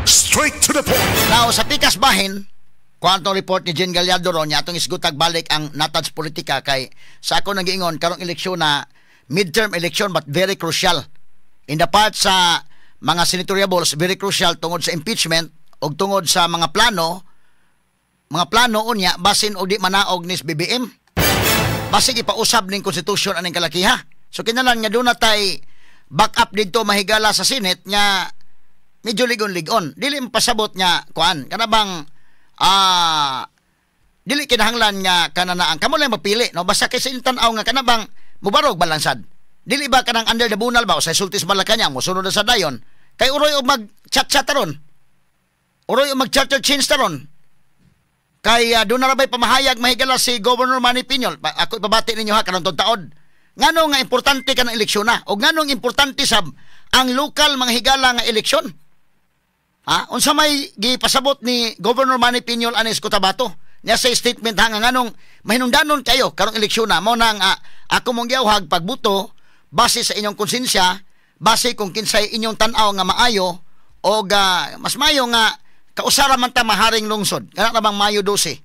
Straight to the point. Now, sa pikas bahin, kuwantong report ni Jen Gallardo ron, niya atong isgutag balik ang natad sa politika kay sa ako nag-iingon, karong eleksyon na midterm election but very crucial. In the part sa mga senatoriables, very crucial tungod sa impeachment o tungod sa mga plano unya, basin o di manaog nis BBM. Basin ipausab ning konstitusyon aning kalakiha. So kinalan nga doon na tay back up dito mahigala sa Senate nga medyo ligon-ligon. Dili pasabot nga kuan kanabang dili kinahanglan nga kananaan kamo lang mapili no basta kay sa tan-aw nga kanabang mubarog balansad. Dili ba kanang under the bunal ba o sa sultis Malacañang mo sunod na sa dayon kay uroy og mag-chat-chat taron. Uroy og mag-charter change taron. Kay doon na rabay pamahayag mahigala si Governor Manny Piñol. Ako ipabati ninyo ha karong taon. Ngano nga importante ka ng eleksyon na o ngano nga importante sab ang lokal mga higala nga eleksyon. Ha? Unsa may gipasabot ni Governor Manny Piñol anis Cotabato niya sa statement ha nga nganong mahinungdanon kayo karong eleksyon na mo nang ako mong giawhag pagbuto base sa inyong konsensya, base kung kinsay inyong tan-aw nga maayo o mas mayo nga kausara man ta maharing lungsod kana namang Mayo 12.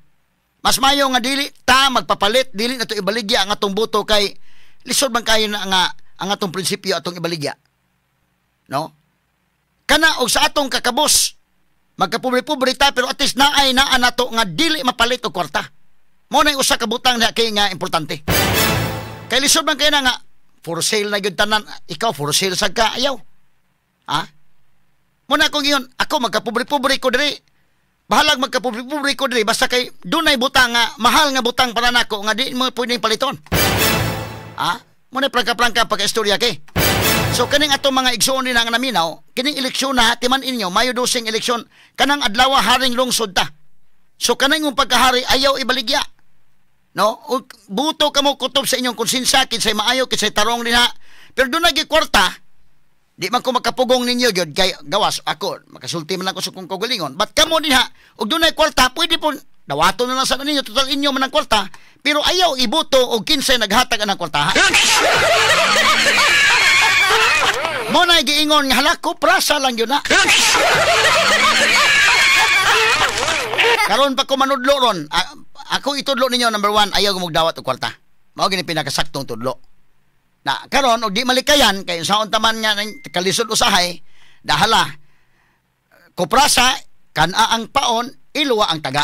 Mas mayo nga dili ta magpapalit, dili na to ibaligya ang atong boto kay lisod man kayo na nga ang atong prinsipyo atong ibaligya. No? Kana og sa atong kakabos magkapobre-pobre ta pero at least naay naa nato nga dili mapalit og kwarta. Mo na usa ka butang na kay nga importante. Kay lisod man kayo na nga for sale na gyud tanan, ikaw for sale sad ka ayaw. Ha? Muna akong iyon, ako magkapobre-pobre ko diri. Bahalag magkapobre-pobre ko diri basta kay dunay butang nga mahal nga butang para nako nga di mo pwedeng paliton. Muna prangka-prangka pagka-istorya kay. So kaning atong mga igsoon din nga naminaw, kining eleksyon na timan inyo, Mayo 12 eleksyon, kanang adlaw haring lungsod ta. So kanang yung pagkahari ayaw ibaligya. No? O, buto ka mo kutob sa inyong konsensya kinsay maayo kinsay tarong din ha. Pero dunay gi kwarta, di man ko makapugong ninyo gyud kay gawas ako makasulti man ako sa kong kagalingon. But kamo din ha, og dunay kwarta pwede po dawaton na lang sa ninyo total inyo man ang kwarta, pero ayaw ibuto og kinsay naghatag anang kwarta ha. Mo na giingon nga hala ko prasa lang yun na. Karon pa ko manudlo ron. Ako itudlo ninyo number 1, ayaw gumugdawat og kwarta. Mao gini pinakasaktong tudlo. Na karon og di malikayan kay sa untaman nga kalisod usahay, dahala. Kuprasa kana ang paon, iluwa ang taga.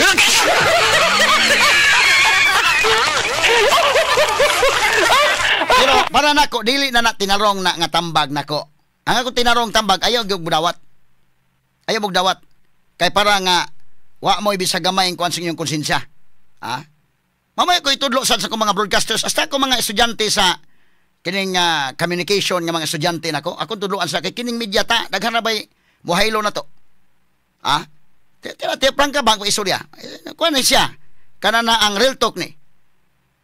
Pero para nako dili na tinarong na nga tambag nako. Ang ako tinarong tambag ayaw gyud mudawat. Ayaw mugdawat. Kay para nga wa mo ibisa gamay ang kuan sa inyong konsensya. Ha? Mamaya ko itudlo sa akong mga broadcasters hasta ko mga estudyante sa kining communication nga mga estudyante nako. Ako tudloan sa kay kining media ta daghan na bay muhaylo na to. Ha? Tira prangka bang istorya. Kuan ni siya. Kana na ang real talk ni.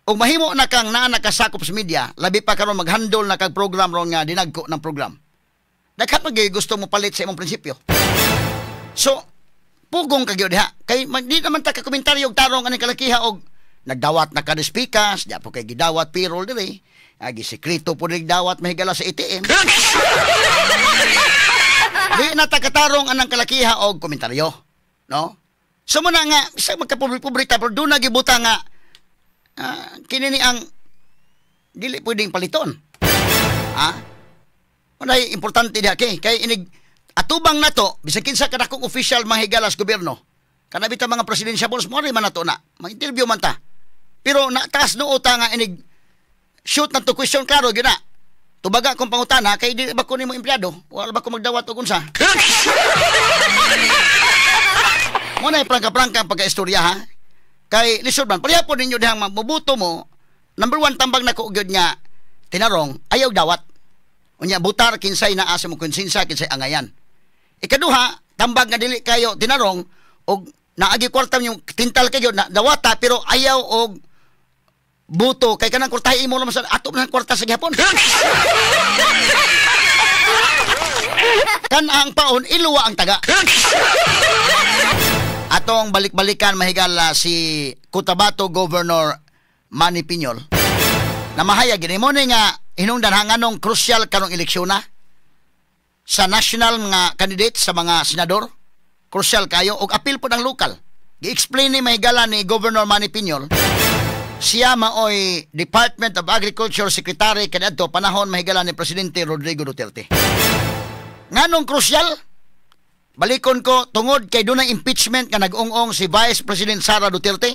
Og mahimo na kang naa nakasakop sa media, labi pa karon mag-handle na kag program ron nga dinagko ng program. Daghan magay gusto mo palit sa imong prinsipyo. So, pugong kagyo diha. Kay di naman ta ka komentaryo og tarong aning kalakiha og nagdawat na kada speakers, di po kay gidawat payroll diri. Agi sekreto po dawat mahigala sa ATM. Di na ta katarong anang kalakiha og komentaryo, no? So mo na nga isa magkapublik-publik ta pero do na gibuta nga kini ni ang dili pwedeng paliton. Unay importante diha kay inig atubang nato bisan kinsa kadakong official mahigala sa gobyerno. Kana bitaw mga presidentiables mo man nato na. Mag-interview man ta. Pero nataas no uta nga inig shoot na to question klaro gyud na. Tubaga kung pangutana kay dili ba ko nimo empleyado, wala ba ko magdawat og unsa. Mo na prangka-prangka pagka-istorya ha. Kay lisod man pareha po ninyo dihang mabuto mo. Number 1 tambag nako gyud nga tinarong ayaw dawat. Unya butar kinsay naa sa mo konsensya kinsay angayan. Ikaduha, tambag nga dili kayo tinarong og naagi kwarta yung tintal kayo na dawata pero ayaw og buto kay kanang kwartahi imo naman sa ato man kwarta sa gihapon. Kan ang paon iluwa ang taga. Atong balik-balikan mahigala si Cotabato Governor Manny Piñol. Na mahayag gini mo ni nga hinungdan hanganong crucial karong eleksyon na sa national nga candidate sa mga senador crucial kayo og apil po ng lokal. Gi-explain ni mahigala ni Governor Manny Piñol, siya maoy Department of Agriculture Secretary kadto panahon mahigala ni Presidente Rodrigo Duterte. Nganong crucial? Balikon ko tungod kay dunay impeachment nga nag-ung-ong si Vice President Sara Duterte.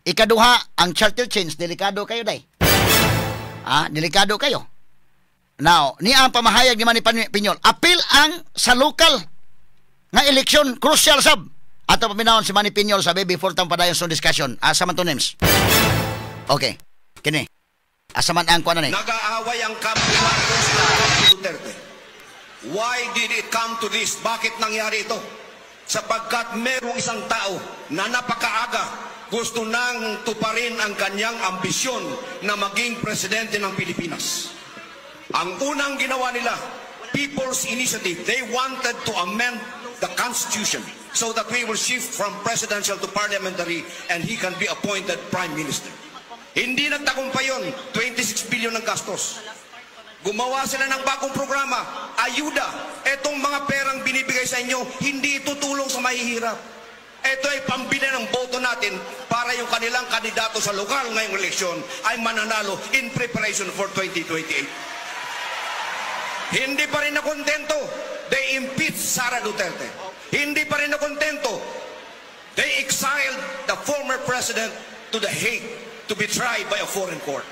Ikaduha, ang charter change, delikado kayo day. Delikado kayo. Now, niya ang pamahayag ni Manny Piñol, apil ang sa lokal nga eleksyon, crucial sab. Ato paminahon si Manny Piñol sabi before tang padayon sa discussion. Asa man to names? Okay, kini. Asa man ang kuan ni? Nag-aaway ang kampo Marcos at Duterte. Why did it come to this? Bakit nangyari ito? Sapagkat merong isang tao na napakaaga gusto nang tuparin ang kanyang ambisyon na maging presidente ng Pilipinas. Ang unang ginawa nila, People's Initiative, they wanted to amend the Constitution so that we will shift from presidential to parliamentary and he can be appointed Prime Minister. Hindi nagtagumpay yun, 26 billion ng gastos. Gumawa sila ng bagong programa, ayuda. Etong mga perang binibigay sa inyo, hindi itutulong sa mahihirap. Ito ay pambili ng boto natin para yung kanilang kandidato sa lokal ngayong eleksyon ay mananalo in preparation for 2028. Hindi pa rin nakontento. They impeached Sara Duterte. Hindi pa rin nakontento. They exiled the former president to The Hague to be tried by a foreign court.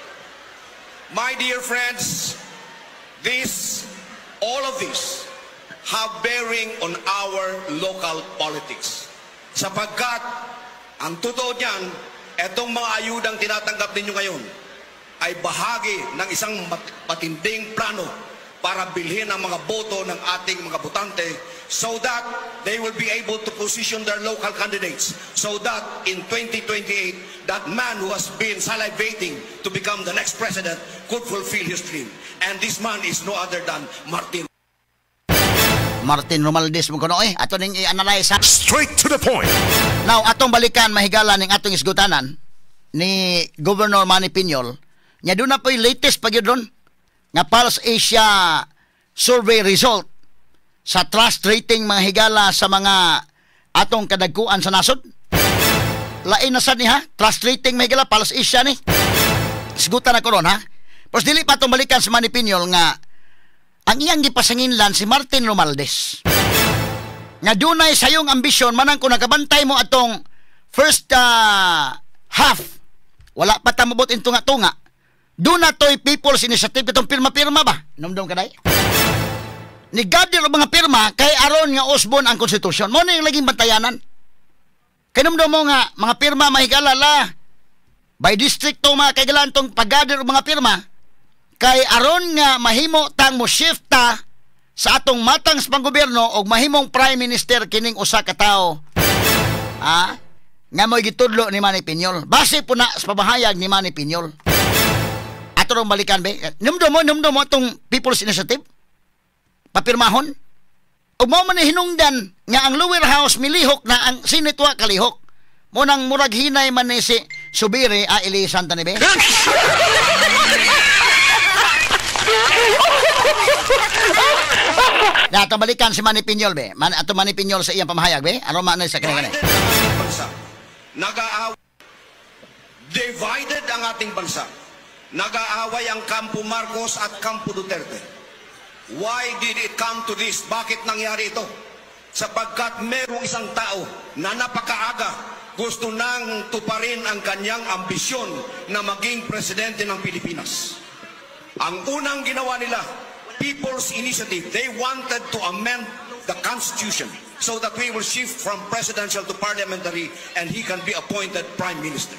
My dear friends, all of this have bearing on our local politics. Sapagkat, ang totoo niyan, etong mga ayudang tinatanggap ninyo ngayon ay bahagi ng isang matinding plano para bilhin ang mga boto ng ating mga botante so that they will be able to position their local candidates so that in 2028, that man who has been salivating to become the next president could fulfill his dream. And this man is no other than Martin Romualdez mo kuno ato ning i-analyze straight to the point. Now atong balikan mahigala ning atong isgutanan ni Governor Manny Piñol nya doon na po yung latest pagyudron nga Pulse Asia survey result sa trust rating mga higala sa mga atong kadagkuan sa nasod. Lain na sad ni ha, trust rating mga higala Pulse Asia ni. Isgutan ako ron ha. Pero dili pa atong balikan sa Manny Piñol nga ang iyang gipasanginlan si Martin Romualdez. Nga dunay sayong ambisyon manang kung nakabantay mo atong first half, wala pa tamabot in tunga-tunga. Doon na to'y People's Initiative itong pirma-pirma ba? Numdum ka day? Nigadir o mga pirma kay aron nga usbon ang konstitusyon. Mo na yung laging bantayanan. Kay numdum mo nga mga pirma mahigalala by district to mga kaigalan tong paggadir o mga pirma kay aron nga mahimo tang mo shifta sa atong matang sa panggobyerno og mahimong prime minister kining usa ka tawo. Nga mo'y gitudlo ni Manny Piñol. Base po na sa pabahayag ni Manny Piñol. Ato rong balikan be. Numdo mo itong People's Initiative. Papirmahon. O mo man hinungdan nga ang lower house milihok na ang Senate wa kalihok. Mo nang murag hinay man ni si Subiri Eli Santa ni be. Ato balikan si Manny Piñol be. Ato Manny Piñol sa iyang pamahayag be. Ano man sa kanila ni? Divided ang ating bansa. Nag-aaway ang kampo Marcos at kampo Duterte. Why did it come to this? Bakit nangyari ito? Sapagkat merong isang tao na napakaaga gusto nang tuparin ang kanyang ambisyon na maging presidente ng Pilipinas. Ang unang ginawa nila, People's Initiative, they wanted to amend the Constitution so that we will shift from presidential to parliamentary and he can be appointed Prime Minister.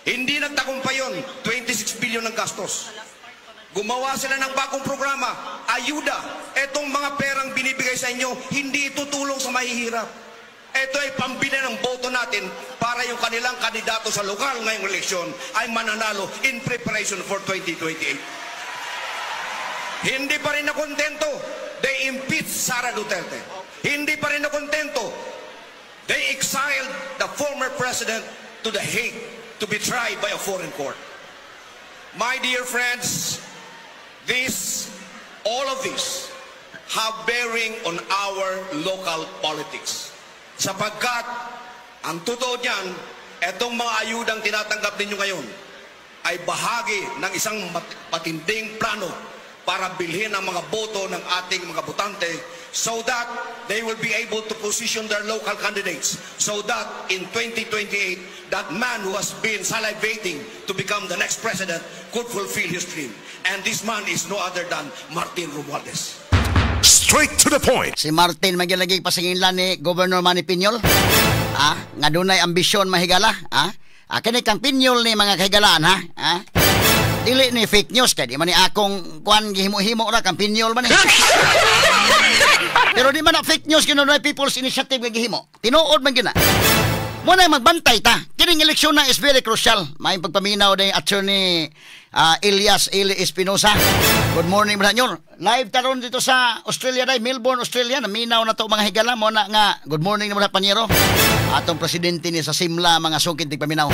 Hindi nagtagumpay yun, 26 billion ng gastos. Gumawa sila ng bagong programa, ayuda. Etong mga perang binibigay sa inyo, hindi itutulong sa mahihirap. Ito ay pambili ng boto natin para yung kanilang kandidato sa lokal ngayong eleksyon ay mananalo in preparation for 2028. Hindi pa rin nakontento. They impeached Sara Duterte. Hindi pa rin nakontento. They exiled the former president to The Hague to be tried by a foreign court. My dear friends, all of this have bearing on our local politics. Sapagkat, ang totoo niyan, etong mga ayudang tinatanggap ninyo ngayon ay bahagi ng isang patinding plano para bilhin ang mga boto ng ating mga botante so that they will be able to position their local candidates so that in 2028, that man who has been salivating to become the next president could fulfill his dream. And this man is no other than Martin Romualdez. Straight to the point. Si Martin magilagay pasinginlan ni Governor Manny Piñol. Nga dunay ambisyon mahigala. Kini kang Piñol ni mga kahigalaan ha. Dili ni fake news kay di man ni akong kuan gihimo-himo ra kang Piñol man ni. Pero di man na fake news kino na People's Initiative nga gihimo. Tinuod man gina. Muna magbantay ta. Kining eleksyon na is very crucial. May pagpaminaw ni Attorney Elias Eli Espinosa. Good morning mga nyor. Live taron dito sa Australia day, Melbourne, Australia. Naminaw na to mga higala mo na nga. Good morning mga panyero. Atong presidente ni sa Simla mga sungkit tigpaminaw.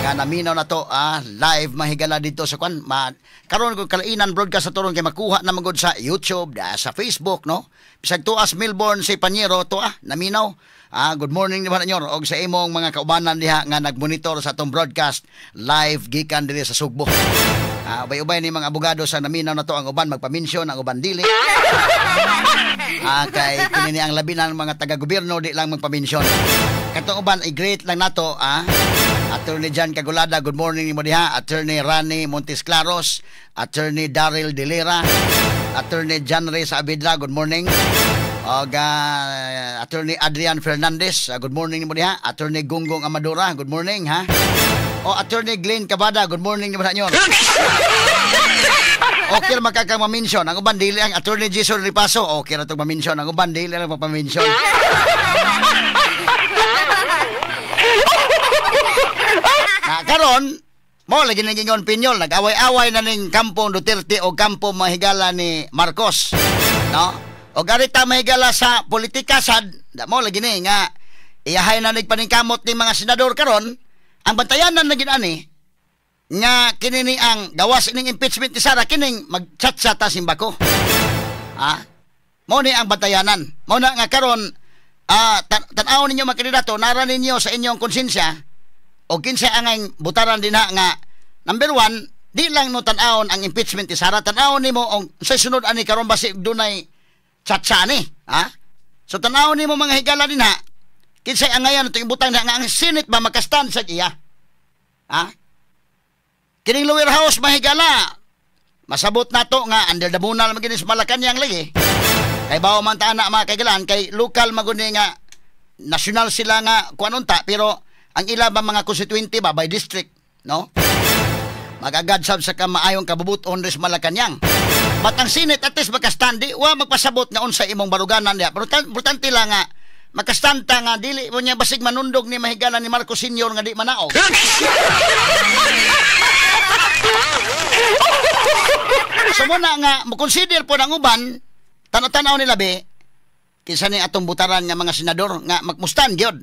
Nga naminaw na to live mga higala dito sa kwan. Karon ko kalainan broadcast sa turon kay makuha na magod sa YouTube, sa Facebook no. Bisag tuas Melbourne si panyero to naminaw. Good morning naman nyo og sa imong mga kaubanan diha nga nagmonitor sa atong broadcast live gikan diri sa Sugbo. Ubay-ubay ni mga abogado sa naminaw na to ang uban magpaminsyon, ang uban dili. Kay kini ni ang labi ng mga taga-gobyerno di lang magpaminsyon. Katong uban i-great lang nato Attorney Jan Cagulada, good morning nimo diha. Attorney Rani Montes Claros, Attorney Daryl Delera, Attorney John Reyes Abidla, good morning. Og Attorney Adrian Fernandez, good morning nimo diha. Attorney Gunggong Amadora, good morning ha. O Attorney Glenn Cabada, good morning nimo nyo. Okay ra makakang ma-mention ang uban dili ang Attorney Jason Ripaso. Okay ra to ma-mention ang uban dili lang pa-mention. Karon mo lagi nang Piñol nag-away-away na ning kampo Duterte o kampo mahigala ni Marcos. No? O garita mahigala sa politika sad, mo lagi ni nga iyahay na nagpaningkamot ni mga senador karon, ang bantayanan na ginani nga kini ang gawas ining impeachment ni Sara kining magchat-chat ta simbako. Mo ni ang bantayanan. Mo na nga karon tan-aw ninyo mga kandidato, nara ninyo sa inyong konsensya o kinsa ang butaran din nga number 1, di lang no tan-awon ang impeachment ni Sara, tan-awon nimo ang sa sunod ani karon basi dunay chat-chat ni. So tan-awon nimo mga higala din kinsa ang ngayon ito ibutang nga ang Senate ba makastand sa iya. Kining lower house mahigala masabot nato nga under the bunal maginis Malacañang lagi. Kay bawo man ta ana mga kaigalan kay local maguni nga national sila nga kuanunta pero ang ila ba mga constituente ba by district no? Magagad sab sa kamaayong kabubuton res Malacañang. But ang Senate at least makastand di wa magpasabot nga unsa imong baruganan diha. Pero importante lang nga makastanta nga dili mo niya basig manundog ni mahigala ni Marcos Sr. nga di manaog. So muna nga mo-consider po ng uban tanaw nila be kinsa ni atong butaran nga mga senador nga magmustan gyud.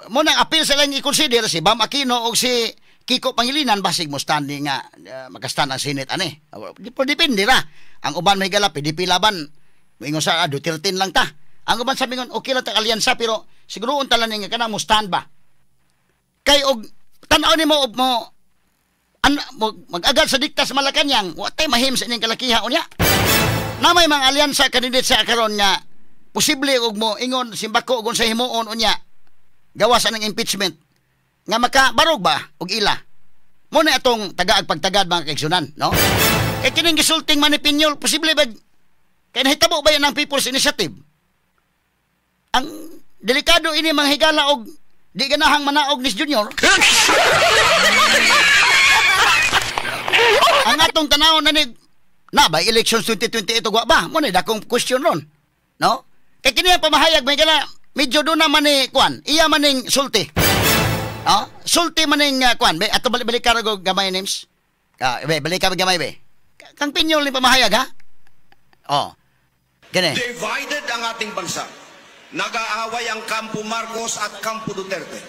Muna apil sa lang i-consider si Bam Aquino o si Kiko Pangilinan basig mo standing nga makastan ang Senate ani. Depende ra. Ang uban mahigala PDP laban moingon sa Duterte lang ta. Ang uban sabi ngon okay lang ta alyansa pero siguro unta lang nga kanang mo stand ba. Kay og tan-aw nimo mo mag-agad sa dikta sa Malacañang, wa tay mahim sa ining kalakiha unya. Na may mga alyansa candidate sa karon nga posible og mo ingon simbako og sa himuon unya. Gawas ang impeachment nga makabarog ba og ila. Mo na atong tagaag pagtagad mga kaigsunan, no? Kay kining gisulting man ni Piñol posible ba kay nahitabo ba yan ang People's Initiative? Ang delikado ini mga higala og di ganahang manaog ni Junior. Ang atong tanaw na by elections 2028 wa ba? Mo na dakong question ron. No? Kay kini ang pamahayag may gala medyo do na man ni kuan. Iya man ning sulti. Sulti man ning kuan. Ato balik ka go gamay names. Balik ka gamay be. Kang Piñol ni pamahayag ha? Gani. Divided ang ating bansa. Nag-aaway ang kampo Marcos at kampo Duterte.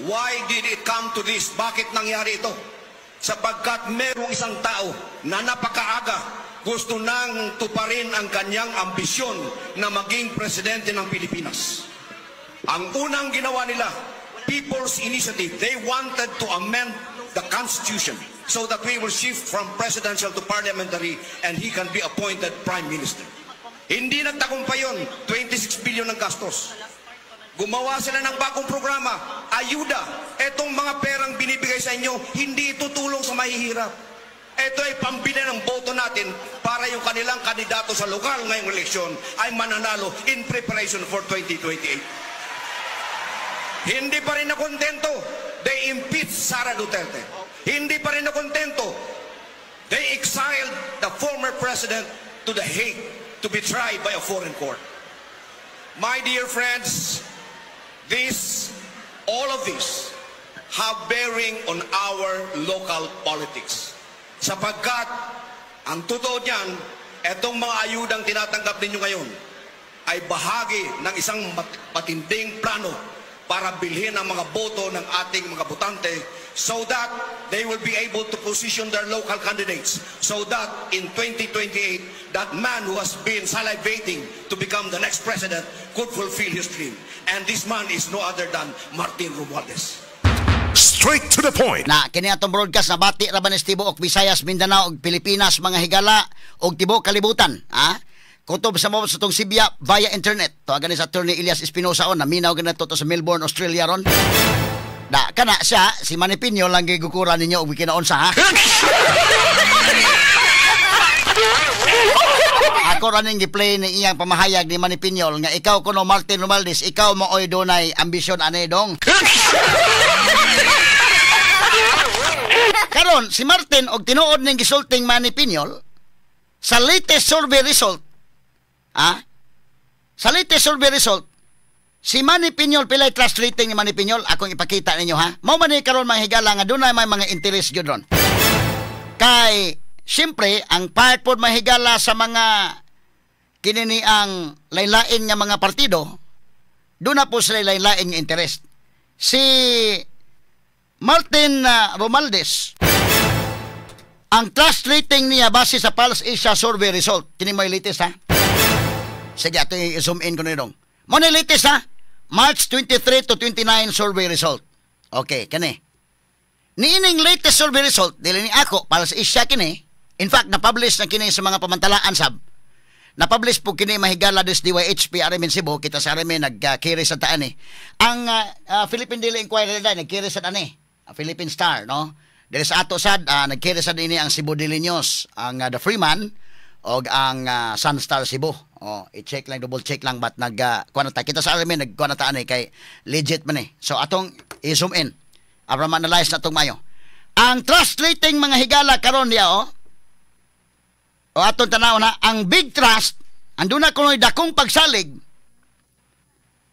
Why did it come to this? Bakit nangyari ito? Sapagkat merong isang tao na napakaaga gusto nang tuparin ang kanyang ambisyon na maging presidente ng Pilipinas. Ang unang ginawa nila, People's Initiative, they wanted to amend the Constitution so that we will shift from presidential to parliamentary and he can be appointed Prime Minister. Hindi nagtagumpay yun, 26 billion ng gastos. Gumawa sila ng bagong programa, ayuda. Etong mga perang binibigay sa inyo, hindi ito tulong sa mahihirap. Ito ay pambili ng boto natin para yung kanilang kandidato sa lokal ngayong eleksyon ay mananalo in preparation for 2028. Hindi pa rin nakontento, they impeached Sara Duterte. Hindi pa rin nakontento, they exiled the former president to The Hague to be tried by a foreign court. My dear friends, all of this have bearing on our local politics. Sapagkat, ang totoo niyan, etong mga ayudang tinatanggap ninyo ngayon ay bahagi ng isang matinding plano para bilhin ang mga boto ng ating mga botante so that they will be able to position their local candidates so that in 2028, that man who has been salivating to become the next president could fulfill his dream. And this man is no other than Martin Romualdez. Straight to the point. Na kini atong broadcast na bati ra ba ni Tibuok, Visayas, Mindanao ug Pilipinas, mga higala ug tibuok kalibutan, ha? Kutob sa mo sa tong Sibya via internet. Tuwagan ni sa Attorney Elias Espinosa on, naminaw ganito to sa Melbourne, Australia ron. Da kana siya si Manny Piñol lang gigukuran ninyo ug kinaon sa ha. Ako raning gi-play ni iyang pamahayag ni Manny Piñol nga ikaw kuno Martin Romualdez, ikaw mo oy dunay ambisyon ane dong. Karon si Martin og tinuod ning gisulting Manny Piñol sa latest survey result. Sa latest survey result, si Manny Piñol pilay trust rating ni Manny Piñol akong ipakita ninyo ha. Mao man ni karon mga higala nga dunay may mga interest gyud ron. Kay siyempre ang part pod mahigala sa mga kinini ang lain-lain nga mga partido, doon na po sila lain-lain nga interest. Si Martin Romualdez, ang trust rating niya base sa Pulse Asia survey result. Kini mo latest ha? Sige, ato i-zoom in ko na dong. Mo na latest ha? March 23 to 29 survey result. Okay, kani. Niining latest survey result, dili ni ako, Pulse Asia kini. In fact, na-publish na kini sa mga pamantalaan sab. Na-publish po kini mahigala des DYHP Arimin Cebu, kita sa Arimin nagkiri sa taan eh. Ang Philippine Daily Inquirer na nagkiri sa taan eh. Philippine Star, no? Dili sa ato sad nagkiri sa ini ang Cebu Daily News, ang The Freeman o ang Sun Star Cebu. I-check lang, double check lang bat kuha na ta. Kita sa Arimin nagkuha na taan eh kay legit man eh. So atong i-zoom in. Para ma-analyze na itong mayo. Ang trust rating mga higala karon niya o atong tanaw na ang big trust andun na kunoy dakong pagsalig,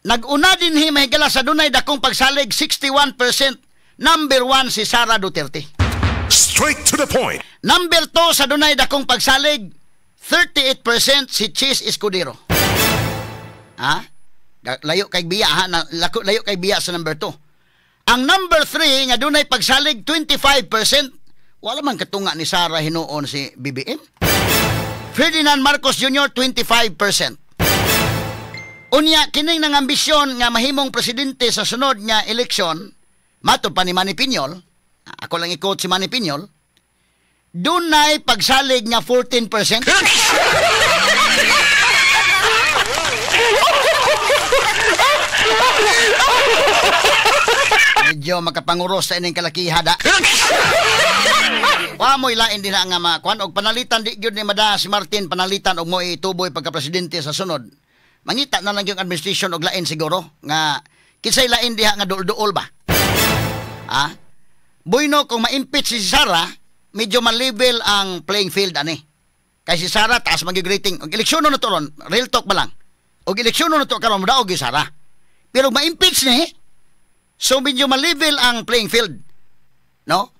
nag-una din mahigala sa dunay dakong pagsalig 61%. Number 1 si Sara Duterte, Straight to the point. number 2 sa dunay dakong pagsalig 38% si Chis Escudero. Layo kay biya ha, layo kay biya sa number 2. Ang number 3 nga dunay pagsalig 25%, wala man katunga ni Sara hinuon si BBM. Ferdinand Marcos Jr. 25%. Unya kining nang ambisyon nga mahimong presidente sa sunod nga eleksyon, matod pa ni Manny Piñol, ako lang i-quote si Manny Piñol, dunay pagsalig nga 14%. Medyo makapanguros sa ining kalakihada. Wa mo ilain din nga makuan og panalitan di gyud ni mada si Martin panalitan og mo ituboy pagka presidente sa sunod. Mangita na lang yung administration og lain siguro nga kinsay lain diha nga duol-duol ba. Bueno kung ma-impeach si Sara, medyo ma-level ang playing field ani. Kay si Sara taas mag-rating. Og eleksyon na to ron, real talk ba lang. Og eleksyon na to karon daog si Sara. Pero ma-impeach ni, so medyo ma-level ang playing field. No?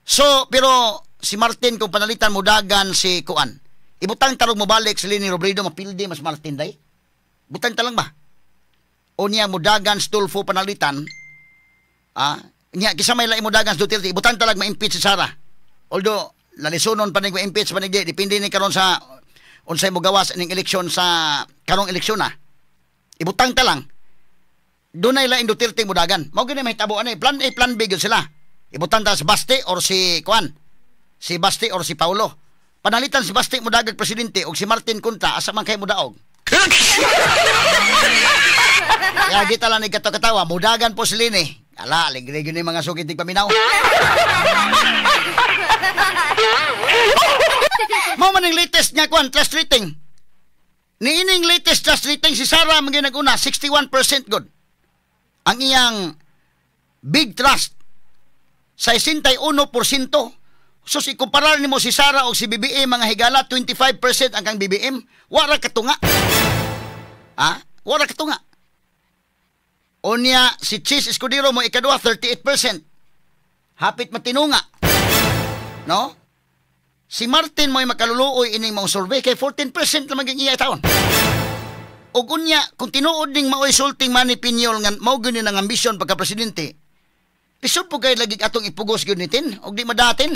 So, pero si Martin kung panalitan mo dagan si Kuan, ibutang tarong mo balik si Leni Robredo, mapildi mas Martin day. Butang talang ba? O niya mo dagan si Tulfo panalitan, niya kisamay lain mo dagan si Duterte, ibutang talag ma-impeach si Sara. Although, lalisunon pa ning ma-impeach pa ning depende ni karon sa unsay mo gawas ning eleksyon sa karong eleksyon na. Ibutang talang. dunay lain Duterte mudagan. Mao gani mahitabo ani, plan A, plan B gyud sila. Ibutan ta si Basti or si Kuan. Si Basti or si Paulo. Panalitan si Basti mudagag presidente og si Martin Kunta asa man kay mudaog. Kaya kita lang nagkatawa, mudagan po si Lini. Ala, ligre-ligre ni mga sukitig paminaw. Mao man ang latest niya Kuan, trust rating. Niining latest trust rating si Sara mga naguna 61% good. Ang iyang big trust sa 61%. So si kumparar nimo si Sara o si BBM mga higala 25% ang kang BBM, wala katunga. Ha? Wala katunga. Unya si Chis Escudero mo ikaduha 38%. Hapit matinunga. No? Si Martin mo'y makaluluoy ining mga survey kay 14% lang maging iya taon. O kunya, kung tinuod ning maoy sulting Manny Piñol nga mao gyud ang ambisyon pagka presidente. Lisod po kay lagi atong ipugos gyud nitin og di madatin.